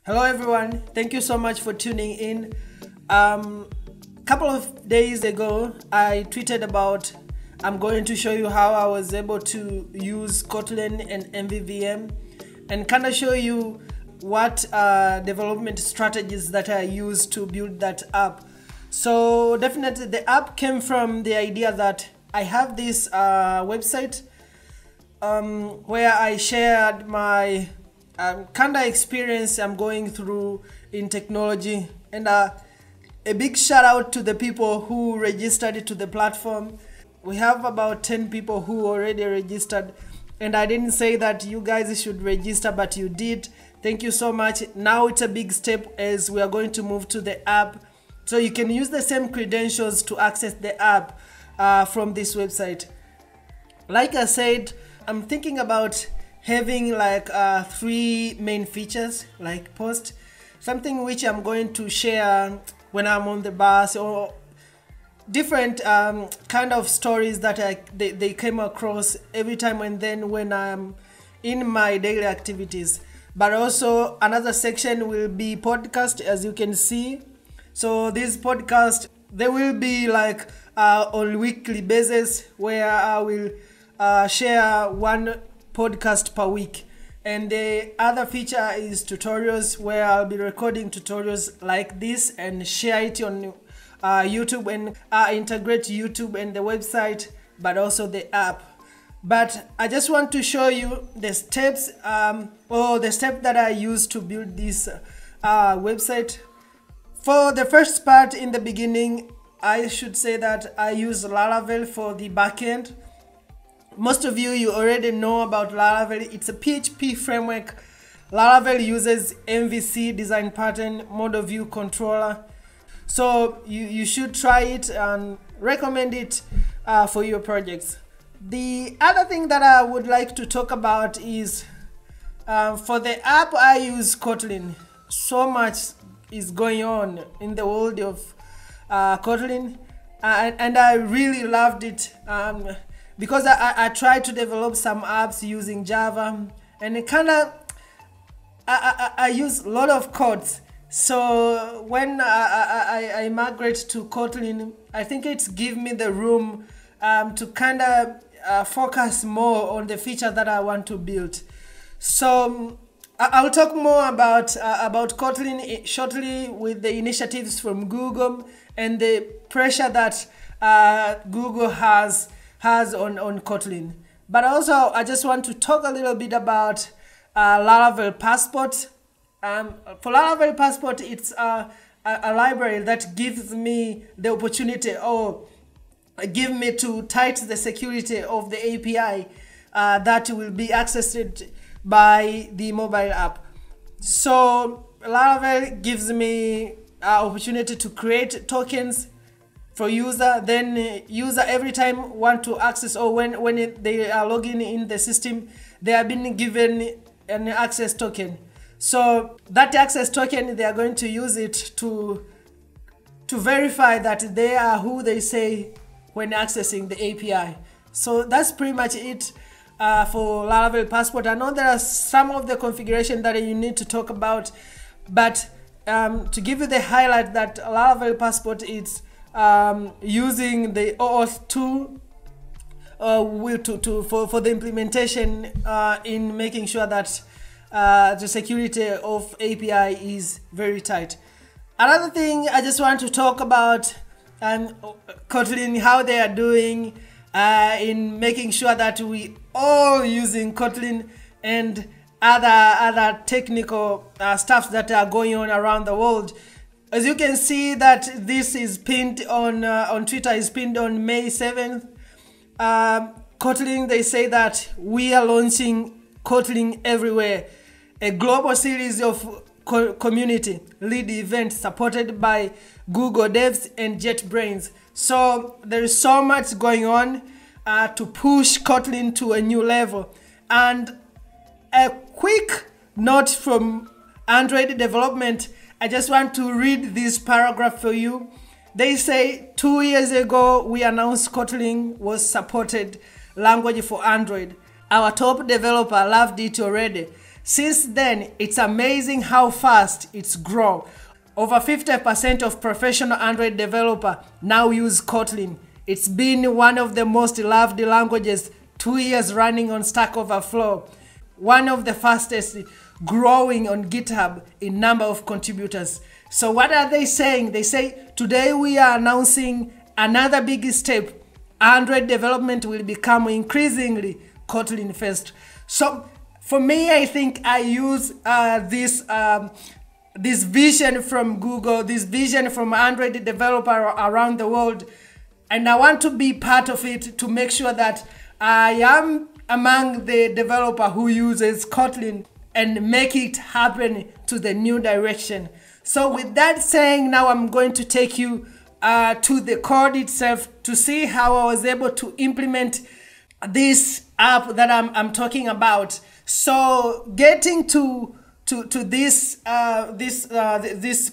Hello everyone, thank you so much for tuning in. Couple of days ago I tweeted about I'm going to show you how I was able to use Kotlin and MVVM and kind of show you what development strategies that I used to build that app. So definitely the app came from the idea that I have this website where I shared my kind of experience I'm going through in technology, and a big shout out to the people who registered to the platform. We have about 10 people who already registered, and I didn't say that you guys should register, but you did. Thank you so much. Now it's a big step as we are going to move to the app, so you can use the same credentials to access the app from this website. Like I said, I'm thinking about having like 3 main features, like post, something which I'm going to share when I'm on the bus, or different kind of stories that they came across every time and then when I'm in my daily activities. But also another section will be podcast, as you can see. So this podcast, they will be like on weekly basis, where I will share 1 podcast per week. And the other feature is tutorials, where I'll be recording tutorials like this and share it on YouTube, and integrate YouTube and the website, but also the app. But I just want to show you the steps or the step that I used to build this website. For the first part, in the beginning, I should say that I use Laravel for the backend. Most of you already know about Laravel. It's a PHP framework. Laravel uses MVC, design pattern, model view controller. So you should try it and recommend it for your projects. The other thing that I would like to talk about is for the app I use Kotlin. So much is going on in the world of Kotlin, and I really loved it. Because I tried to develop some apps using Java, and it kind of I use a lot of codes. So when I migrate to Kotlin, I think it's give me the room to kind of focus more on the feature that I want to build. So I'll talk more about Kotlin shortly, with the initiatives from Google and the pressure that Google has on Kotlin. But also I just want to talk a little bit about Laravel Passport. For Laravel Passport, it's a library that gives me the opportunity, or give me to tighten the security of the API that will be accessed by the mobile app. So Laravel gives me opportunity to create tokens for user. Then user every time want to access, or when they are logging in the system, they are being given an access token. So that access token, they are going to use it to verify that they are who they say when accessing the API. So that's pretty much it for Laravel Passport. I know there are some of the configuration that you need to talk about, but to give you the highlight, that Laravel Passport is using the OAuth 2 for the implementation in making sure that the security of API is very tight. Another thing I just want to talk about Kotlin, how they are doing in making sure that we all using Kotlin, and other technical stuff that are going on around the world. As you can see that this is pinned on Twitter, is pinned on May 7th. Kotlin, they say that we are launching Kotlin everywhere, a global series of community lead events supported by Google devs and JetBrains. So there is so much going on to push Kotlin to a new level. And a quick note from Android development, I just want to read this paragraph for you. They say 2 years ago, we announced Kotlin was supported language for Android. Our top developer loved it already. Since then, it's amazing how fast it's grown. Over 50% of professional Android developers now use Kotlin. It's been one of the most loved languages, 2 years running on Stack Overflow. One of the fastest growing on GitHub in number of contributors. So what are they saying? They say, today we are announcing another big step. Android development will become increasingly Kotlin first. So for me, I think I use this vision from Google, this vision from Android developer around the world, and I want to be part of it to make sure that I am among the developer who uses Kotlin and make it happen to the new direction. So with that saying, now I'm going to take you to the code itself to see how I was able to implement this app that I'm talking about. So getting to this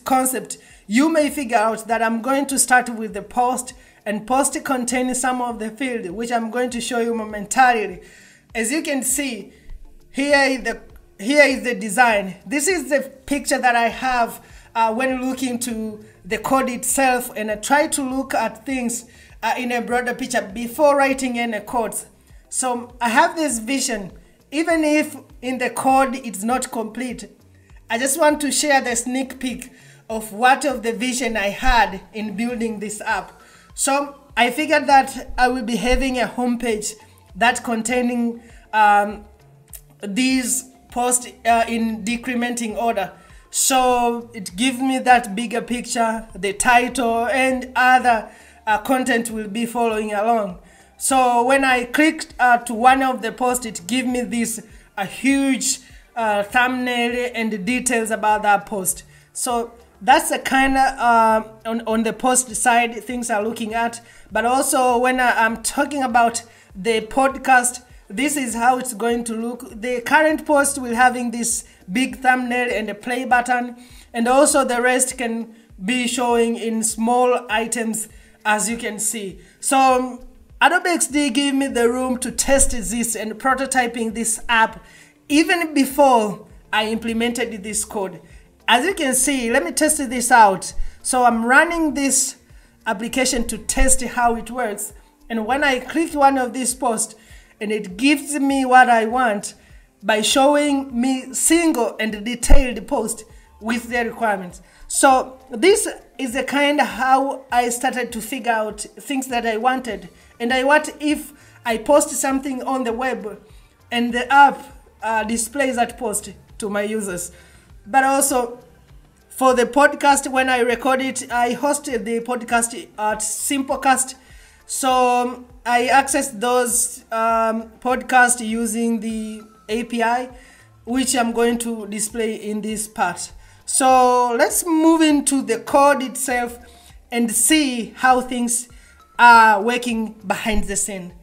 concept, you may figure out that I'm going to start with the post, and post contains some of the field, which I'm going to show you momentarily. As you can see, here is the design. This is the picture that I have when looking to the code itself, and I try to look at things in a broader picture before writing any codes. So I have this vision, even if in the code it's not complete. I just want to share the sneak peek of what of the vision I had in building this app. So I figured that I will be having a homepage that containing these posts in decrementing order. So it gives me that bigger picture, the title and other content will be following along. So when I clicked to one of the posts, it gives me this huge thumbnail and details about that post. So that's the kind of on the post side things are looking at. But also when I'm talking about the podcast, this is how it's going to look. The current post will having this big thumbnail and a play button, and also the rest can be showing in small items, as you can see. So Adobe XD gave me the room to test this and prototyping this app even before I implemented this code. As you can see, let me test this out. So I'm running this application to test how it works. And when I click one of these posts, and it gives me what I want by showing me single and detailed post with their requirements. So this is the kind of how I started to figure out things that I wanted. And what if I post something on the web and the app displays that post to my users. But also for the podcast, when I record it, I hosted the podcast at Simplecast. So I access those podcasts using the API, which I'm going to display in this part. So let's move into the code itself and see how things are working behind the scene.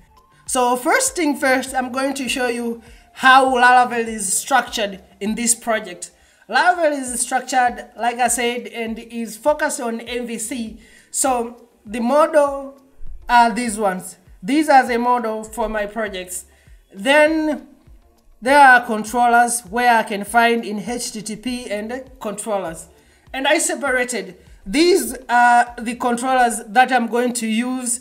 So first thing first, I'm going to show you how Laravel is structured in this project. Laravel is structured, like I said, and is focused on MVC. So the model are these ones. These are the model for my projects. Then there are controllers where I can find in HTTP and controllers. And I separated. These are the controllers that I'm going to use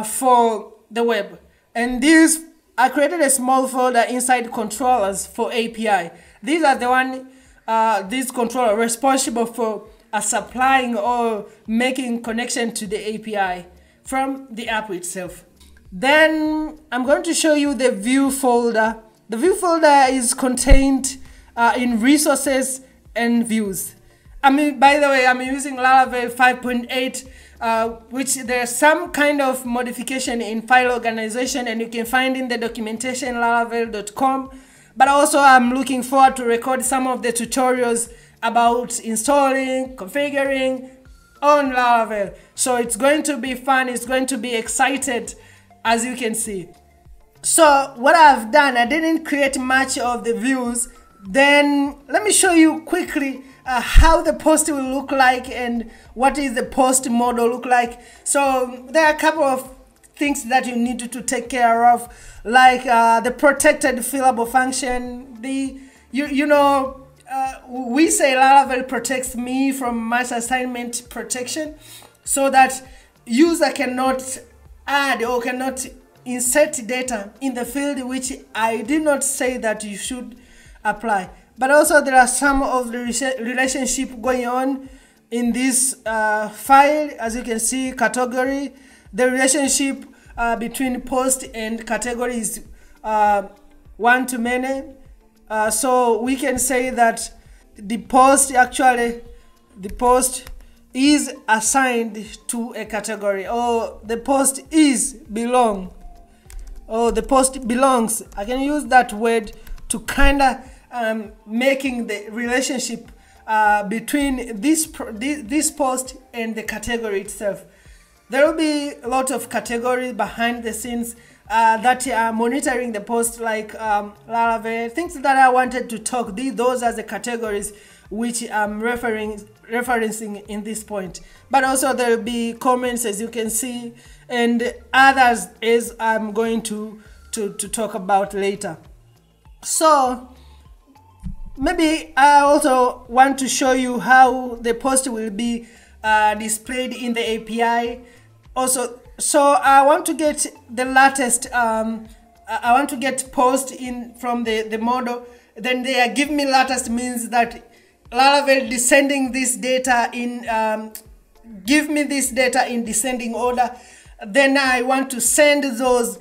for the web. And these, I created a small folder inside controllers for API. These are the one, these controllers responsible for supplying or making connection to the API from the app itself. Then I'm going to show you the view folder. The view folder is contained in resources and views. I mean, by the way, I'm using Laravel 5.8, which there's some kind of modification in file organization, and you can find in the documentation laravel.com. But also I'm looking forward to record some of the tutorials about installing, configuring on Laravel. So it's going to be fun, it's going to be excited, as you can see. So what I've done, I didn't create much of the views. Then let me show you quickly how the post will look like and what is the post model look like. So there are a couple of things that you need to take care of, like the protected fillable function, the you know, we say Laravel protects me from mass assignment protection, so that user cannot add or cannot insert data in the field which I did not say that you should apply. But also there are some of the relationship going on in this file. As you can see, category, the relationship between post and category is one to many. So we can say that the post is assigned to a category, or the post belongs. I can use that word to kind of making the relationship between this post and the category itself. There will be a lot of categories behind the scenes that are monitoring the post, like Laravel, things that I wanted to talk. Those are the categories which I'm referencing in this point. But also there will be comments, as you can see, and others as I'm going to talk about later. So maybe I also want to show you how the post will be displayed in the API. Also, so I want to get the latest, I want to get post in from the model. Then they are give me latest means that Laravel descending this data in, give me this data in descending order. Then I want to send those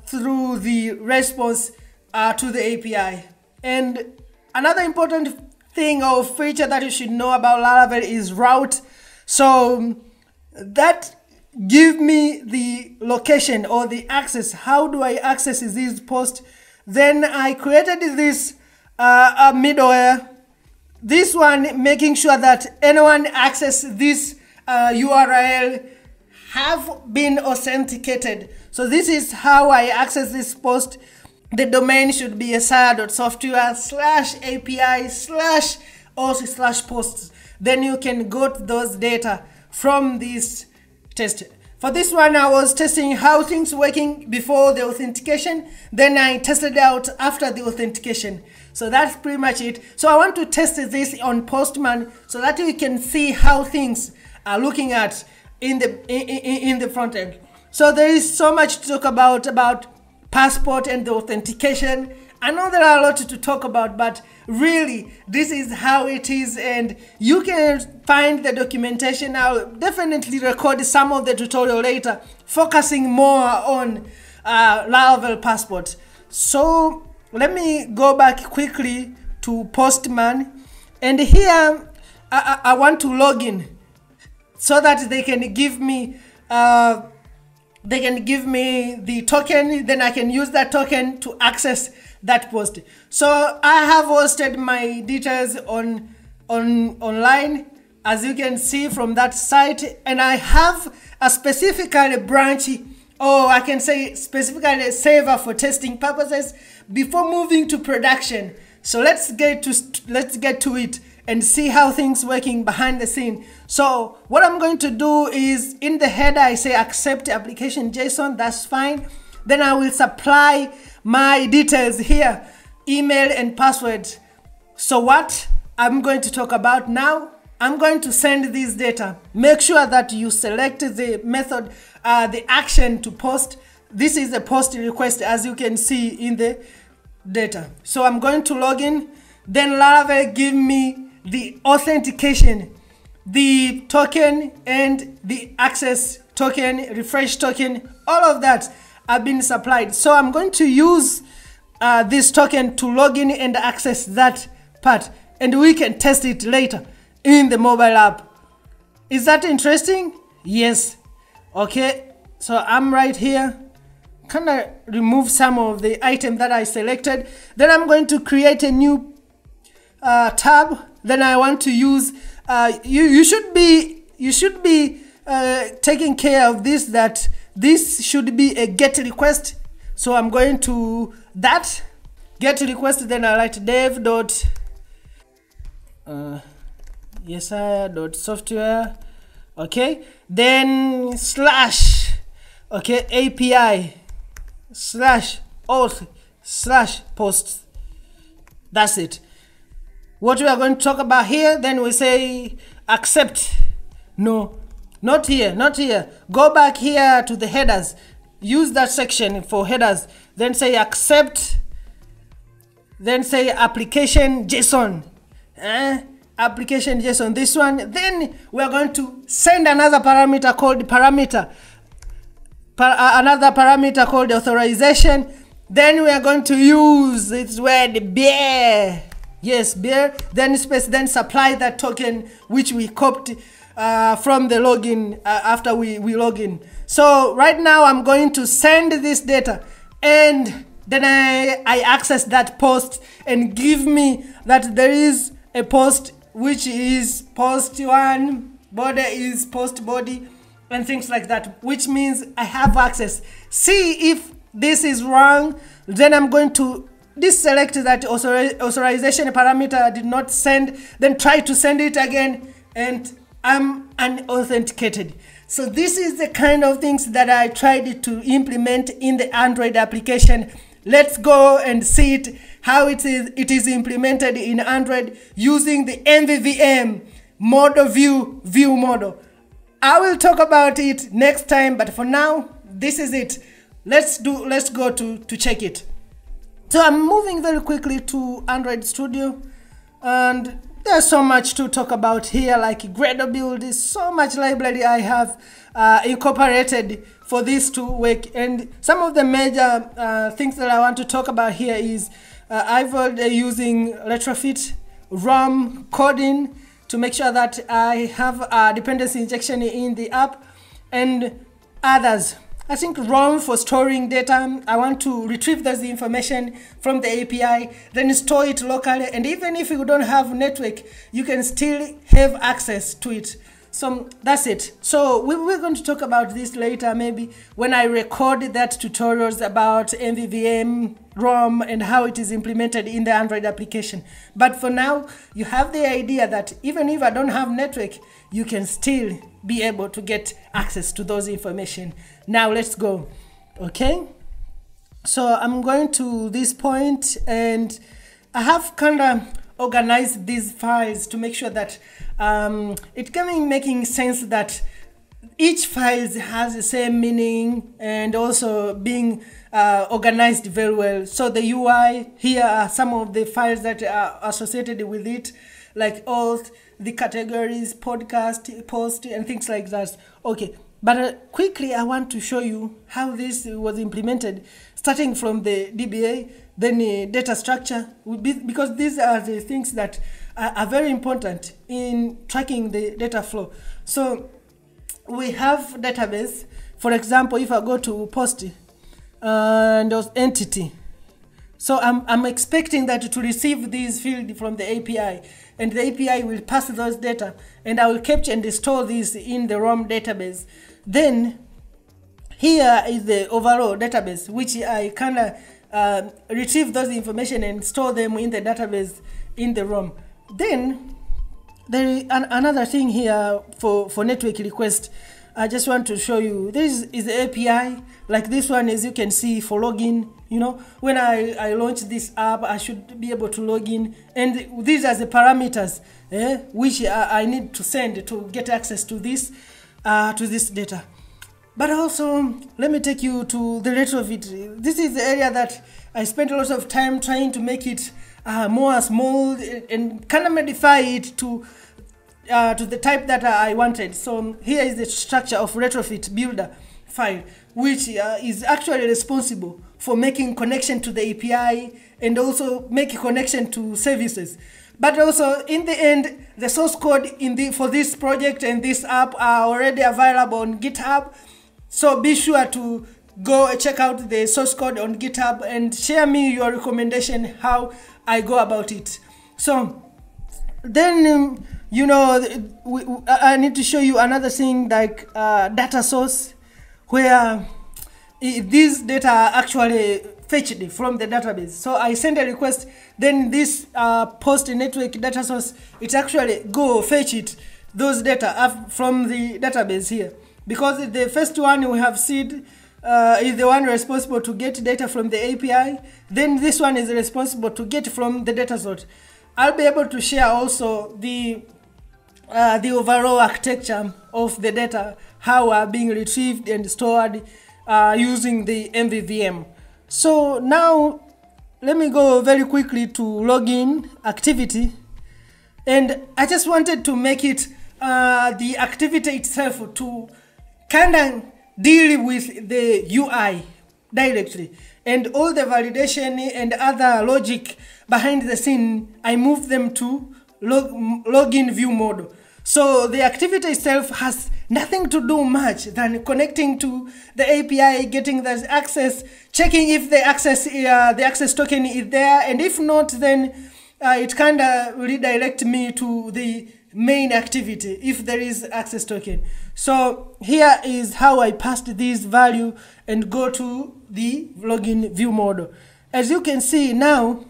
through the response to the API. And another important thing or feature that you should know about Laravel is route. So that give me the location or the access. How do I access this post? Then I created this middleware. This one making sure that anyone access this URL have been authenticated. So this is how I access this post. The domain should be yesaya.software/API/also/posts. Then you can get those data from this test. For this one, I was testing how things working before the authentication. Then I tested out after the authentication. So that's pretty much it. So I want to test this on Postman so that you can see how things are looking at in the front end. So there is so much to talk about passport and the authentication. I know there are a lot to talk about, but really this is how it is, and you can find the documentation. I'll definitely record some of the tutorial later, focusing more on Laravel passport. So let me go back quickly to Postman, and here I want to log in so that they can give me the token. Then I can use that token to access that post. So I have hosted my details online, as you can see from that site, and I have a specifically branch, or I can say specifically a server for testing purposes before moving to production. So let's get to it and see how things working behind the scene. So what I'm going to do is, in the header I say accept application JSON. That's fine. Then I will supply my details here, email and password. So what I'm going to talk about now, I'm going to send this data. Make sure that you select the method, the action to post. This is a post request, as you can see in the data. So I'm going to log in. Then Laravel give me the authentication, the token and the access token, refresh token, all of that have been supplied. So I'm going to use this token to log in and access that part, and we can test it later in the mobile app. Is that interesting? Yes. Okay, so I'm right here. Kind of remove some of the item that I selected. Then I'm going to create a new tab. Then I want to use you should be taking care of this, that this should be a get request. So I'm going to that get request. Then I write dev.yesaya.software. Okay, then slash, okay, API slash auth slash posts. That's it. What we are going to talk about here, then we say accept. No, not here, not here. Go back here to the headers. Use that section for headers. Then say accept. Then say application JSON. Application JSON, this one. Then we are going to send another parameter called another parameter called authorization. Then we are going to use this word bear. Yes, bear. Then space. Then supply that token which we copied from the login after we log in. So right now I'm going to send this data, and then I access that post and give me that there is a post which is post 1, body is post body, and things like that, which means I have access. See if this is wrong, then I'm going to deselect that authorization parameter did not send, then try to send it again, and I'm unauthenticated. So this is the kind of things that I tried to implement in the Android application. Let's go and see it, how it is implemented in Android using the MVVM model view model. I will talk about it next time, but for now, this is it. Let's go to check it. So I'm moving very quickly to Android Studio, and there's so much to talk about here, like Gradle build is so much library I have incorporated for this to work. And some of the major things that I want to talk about here is I've already using retrofit, ROM, coding to make sure that I have dependency injection in the app, and others. I think ROM for storing data. I want to retrieve the information from the API, then store it locally, and even if you don't have network, you can still have access to it. So that's it. So we're going to talk about this later, maybe when I record that tutorials about MVVM, ROM, and how it is implemented in the Android application. But for now, you have the idea that even if I don't have network, you can still be able to get access to those information. Now let's go. Okay, so I'm going to this point, and I have kind of organized these files to make sure that it can be making sense that each file has the same meaning and also being organized very well. So the UI, here are some of the files that are associated with it, like auth, the categories, podcast, post, and things like that. Okay, but quickly I want to show you how this was implemented, starting from the DBA, then the data structure, because these are the things that are very important in tracking the data flow. So we have database. For example, if I go to post and entity, so I'm expecting that to receive these fields from the API, and the API will pass those data, and I will capture and store this in the ROM database. Then here is the overall database, which I kind of retrieve those information and store them in the database in the ROM. Then there is another thing here for network request. I just want to show you, this is the API, like this one, as you can see, for login. You know, when I launch this app, I should be able to log in, and these are the parameters which I need to send to get access to this data. But also, let me take you to the retrofit. This is the area that I spent a lot of time trying to make it more small and kind of modify it to the type that I wanted. So here is the structure of retrofit builder file, which is actually responsible for making connection to the API and also make a connection to services. But also in the end, the source code for this project and this app are already available on GitHub. So be sure to go check out the source code on GitHub and share me your recommendation how I go about it. So then, you know, I need to show you another thing, like data source, where these data are actually fetched from the database. So I send a request, then this post network data source, it actually go fetch it, those data from the database here. Because the first one we have seed, is the one responsible to get data from the API. Then this one is responsible to get from the data source. I'll be able to share also the overall architecture of the data, how are being retrieved and stored using the MVVM. So now let me go very quickly to login activity, and I just wanted to make it the activity itself to kind of deal with the UI directly, and all the validation and other logic behind the scene, I move them to login view mode. So the activity itself has nothing to do much than connecting to the API, getting the access, checking if the access token is there, and if not, then it kind of redirect me to the main activity if there is access token. So here is how I passed this value and go to the login view mode. As you can see now,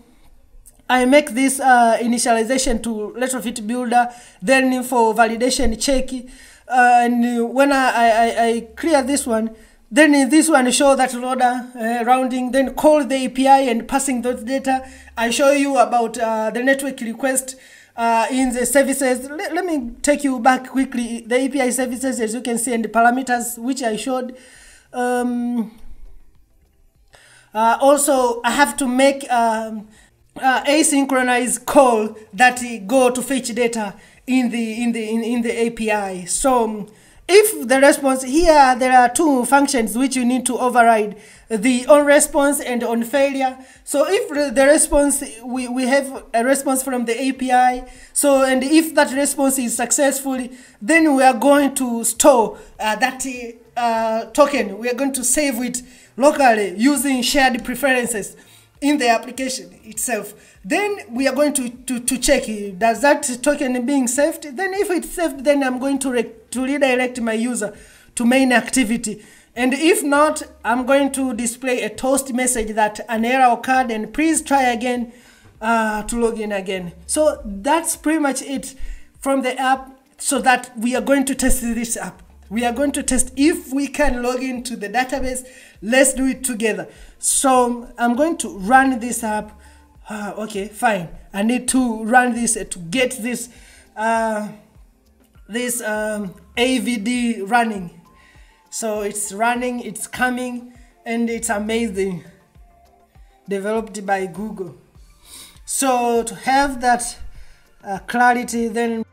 I make this initialization to retrofit builder, then for validation check, and when I clear this one, then in this one show that loader rounding, then call the API and passing those data. I show you about the network request in the services. Let me take you back quickly. The API services, as you can see, and the parameters which I showed. Also, I have to make asynchronous call that go to fetch data in the API. So if the response here, there are two functions which you need to override, the on response and on failure. So if the response, we have a response from the API, so and if that response is successful, then we are going to store that token. We are going to save it locally using shared preferences in the application itself. Then we are going to check, does that token being saved? Then if it's saved, then I'm going to redirect my user to main activity. And if not, I'm going to display a toast message that an error occurred and please try again to log in again. So that's pretty much it from the app, so that we are going to test this app. We are going to test if we can log into the database. Let's do it together. So I'm going to run this app. Okay, fine. I need to run this to get this AVD running. So it's running, it's coming, and it's amazing. Developed by Google. So to have that clarity, then